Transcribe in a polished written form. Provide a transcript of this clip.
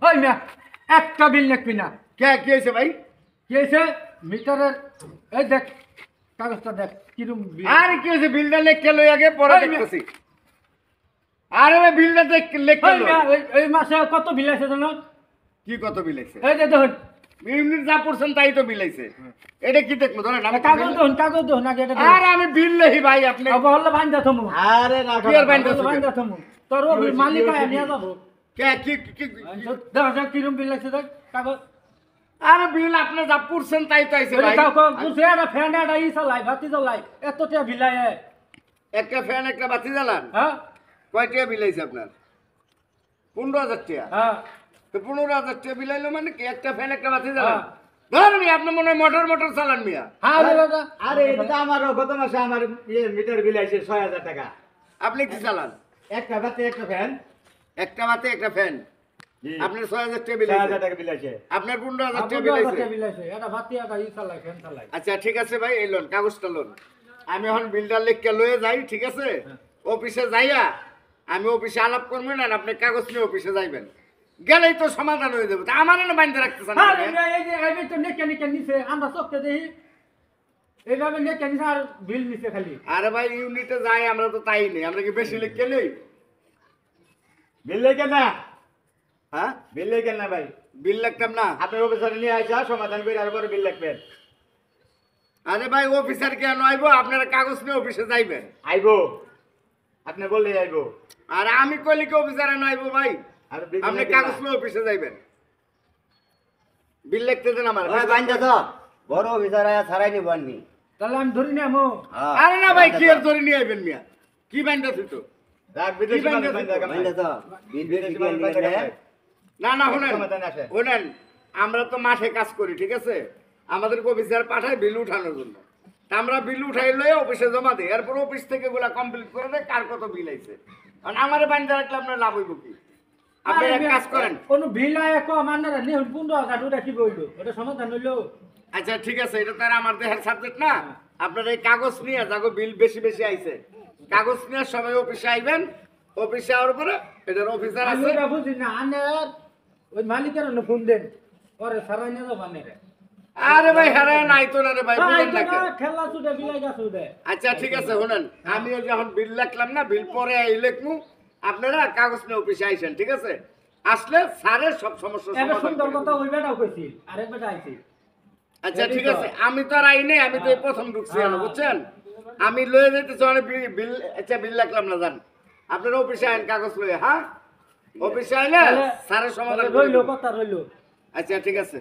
ওই মিয়া একটা বিল লিখবি না। কে কি হয়েছে ভাই? কি হয়েছে? মিটারের এই দেখ কাগজটা দেখ কিরম বিল। আরে কি হয়েছে? বিলটা লেখকে লই আগে পরে ওই মিয়া। দেখতেছি। আরে ভাই বিলটা লেখকে ওই লই। মিয়া এই মাসে কত বিল আছে জানো? কি কত বিল হয়েছে? এই যে দেখুন ইউনিট যা পড়ছেন তাই তো বিল হয়েছে। এটা কি দেখলো ধরেন আমি কাগজ দেখুন আগে এটা দেখুন। আরে আমি বিল লেহি ভাই আপনি। বললে বান্ধা থমু। আরে রাখো কি আর বাইন্দা বললে বান্ধা থমু। তোর ও মালিক আয় নিয়ে যাবো। কে কি কি দেখ দেখ কিরম বিল আছে দেখ কাগজ। আরে বিল আপনি যা পড়ছেন তাই তো আইছে ভাই। বুঝে এটা ফ্যান এটা ই চালাই বাতি চালাই এত টাকা বিল আয়। একটা ফ্যান একটা বাতি জ্বালান। হ্যাঁ কয় টাকা বিল হয়েছে আপনার? 15,000 টাকা। হ্যাঁ তো 15,000 টাকা বিল হইলো মানে কি একটা ফ্যান একটা বাতি জ্বালান? হ্যাঁ। ধরেন আপনি মনে হয় মোটর চালান মিয়া। হ্যাঁ দাদা আরে এটা তো আমারও গত মাসে আমার মিটার বিল আইছে 6000 টাকা। আপনি কি চালান? একটা বাতি একটা ফ্যান। একটা বাতি একটা ফ্যান। জি। আপনার 6,000 টাকা বিল 6000 হয়েছে। টাকা বিল আইছে। আপনার 15,000 টাকা বিল হয়েছে। বিল আছে এটা বাতি এটা ই চালাই ফ্যান চালাই। আচ্ছা ঠিক আছে ভাই এই লোন কাগজটা লোন। আমি এখন বিলটা লিখকে লয়ে যাই ঠিক আছে? অফিসে যাইয়া আমি অফিসে আলাপ করবো না আপনি কাগজ নিয়ে অফিসে যাইবেন। গেলেই তো সমাধান হয়ে যাবে। তা আমার না বাইন্ধে রাখতেছেন হ্যাঁ আপনি? এই যে এই তো নেকে নিছে আমরা চোখতে দেখি এইভাবে নেকে নিছে আর বিল নিছে খালি। আরে ভাই ইউনিটে যাই আমরা তো তাই নেই। আমরা কি বেশি লিখকে নেই? বিল লেখেন না। হ্যাঁ বিল লেখেন না ভাই। বিল লিখতাম না। আপনি অফিসারে নিয়ে আসা সমাধান করে আর পরে বিল লিখবেন। আরে ভাই অফিসার কেন আইবো? আপনারা কাগজ নিয়ে অফিসে যাইবেন। আইবো। আপনি বললে আইবো। আর আমি কইলে কি অফিসারে না আইবো ভাই? আর বিল আপনি লেখেন কাগজ না। নিয়ে অফিসে যাইবেন। বিল লিখতে দেন আমার। ওই বাইন্দা তো বড় অফিসার আয়া ছাড়াই নিব আনবি। তাহলে আমি ধরি না মো আরে না ভাই কি আর ধরে নিয়ে আইবেন মিয়া? কি বাইন্দা তুই? রাখ বিদেশি কি মানুষ বাইন্দা বাইন্দা বাইন্দা কামাই। তো বিল বিদেশি বিল মানুষ বাইন্দা কামাই। না না শুনেন সমাধান আসে। শুনেন আমরা তো মাঠে কাজ করি ঠিক আছে? আমাদেরকে অফিসার পাঠায় বিল উঠানোর জন্য। তা আমরা বিল উঠাই লয়ে অফিসে জমা দিই। এরপর অফিস থেকে এগুলা কমপ্লিট করে দেয় কার কত বিল আইছে। কারণ আমার বাইন্দা রাখলে আপনার লাভ হইব কি? আপনি এক কাজ করেন। কোন বিল আয় কো মানে নে 15,000 ওটা কি বইলো ওটা সমাধান হইলো। আচ্ছা ঠিক আছে এটা তো আর আমার দেহের সাবজেক্ট না। আপনার এই কাগজ নিয়ে যাগো বিল বেশি বেশি আইছে কাগজ নিয়ে সবাই অফিসে আইবেন। অফিসে আওয়ার পরে এটার অফিসার আমি আছে। ওটা বুঝি না আনের ওই মালিকের ফোন দেন পরে সারাই নিয়ে যাবো আনের। আরে ভাই হারায় নাই তো না রে ভাই বুঝেন না কে? খেলা ছুটে বিলাই গাছ উঠে। আচ্ছা ঠিক আছে শুনেন আমিও যখন বিল লিখলাম না বিল পরে আই লিখমু। আপনারা কাগজ নিয়ে অফিসে আইছেন ঠিক আছে? আসলে স্যারের সব সমস্যা এটা সমাধান সুন্দর করে কথা দেব। ওই বেটাও কইছি আরেক বেটা আইছি। আচ্ছা ঠিক আছে আমি তো আর আই নাই। আমি তো এই প্রথম ঢুকছি এখন বুঝছেন? আমি লয়ে যাইতেছি অনেক বিল। আচ্ছা বিল লিখলাম না জান আপনারা অফিসে আইন কাগজ লয়ে। হ্যাঁ অফিসে আইলে স্যারের সমাধান করে রইলো দেব। কথা রইলো। আচ্ছা ঠিক আছে।